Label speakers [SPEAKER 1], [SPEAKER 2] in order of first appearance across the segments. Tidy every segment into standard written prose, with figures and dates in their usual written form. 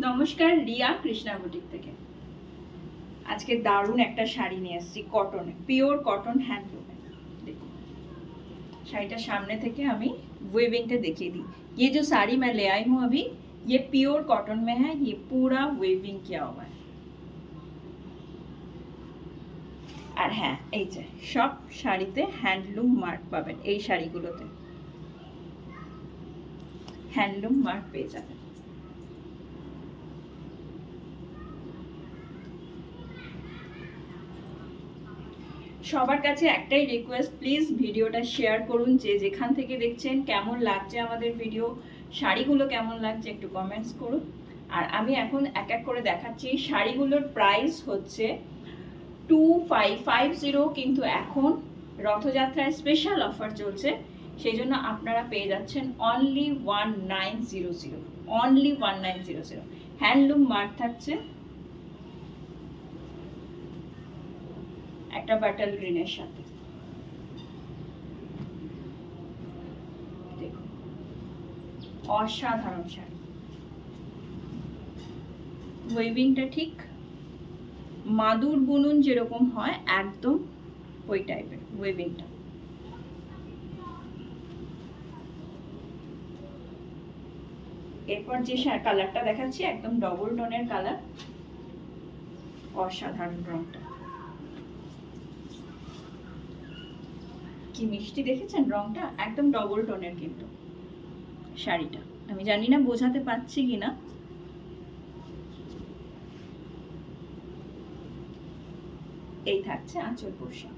[SPEAKER 1] নমস্কার, রিয়া কৃষ্ণা বুটিক থেকে। আজকে দারুণ একটা শাড়ি নিয়ে এসেছি, কটনে, পিওর কটন হ্যান্ডলুমে। দেখুন শাড়িটা সামনে থেকে আমি वेविंग देखिए दी। ये जो साड़ी मैं ले आई हूँ अभी, ये प्योर कॉटन में है। ये पूरा वेविंग किया हुआ है। আর হ্যাঁ, এই যে সব শাড়িতে হ্যান্ডলুম মার্ক পাবেন। এই শাড়িগুলোতে হ্যান্ডলুম মার্ক পেয়ে যাবেন। সবার কাছে একটাই রিকোয়েস্ট, প্লিজ ভিডিওটা শেয়ার করুন। যে যেখান থেকে দেখছেন, কেমন লাগছে আমাদের ভিডিও, শাড়িগুলো কেমন লাগছে একটু কমেন্টস করুন। আর আমি এখন এক এক করে দেখাচ্ছি। শাড়িগুলোর প্রাইস হচ্ছে 2550, কিন্তু এখন রথযাত্রায় স্পেশাল অফার চলছে, সেই জন্য আপনারা পেয়ে যাচ্ছেন অনলি 1900, অনলি 1900। হ্যান্ডলুম মার্ক থাকছে একটা বাটল গ্রিনের সাথে। দেখুন অসাধারণ শাড়ি। ওয়েভিংটা ঠিক মাদুর বুনুন যেরকম হয়, একদম ওই টাইপের ওয়েভিংটা। এরপর যে কালারটা দেখাচ্ছি, একদম ডবল টোনের কালার, অসাধারণ রংটা। কি মিষ্টি দেখেছেন রংটা, একদম ডবল টোনের কিন্তু শাড়িটা। আমি জানি না বোঝাতে পারছি কিনা। এই থাকছে আঁচল পোর্শন।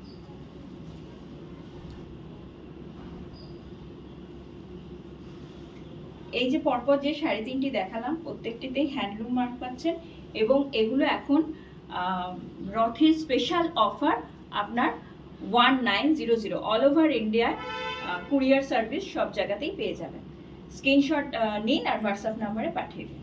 [SPEAKER 1] এই যে পরপর যে শাড়ি তিনটি দেখালাম, প্রত্যেকটিতেই হ্যান্ডলুম মার্ক পাচ্ছেন, এবং এগুলো এখন রথের স্পেশাল অফার আপনার 1900 অল ওভার ইন্ডিয়ায় কুরিয়ার সার্ভিস সব জায়গাতেই পেয়ে যাবেন। স্ক্রিনশট নিন আর হোয়াটসঅ্যাপ নাম্বারে পাঠিয়ে দিন।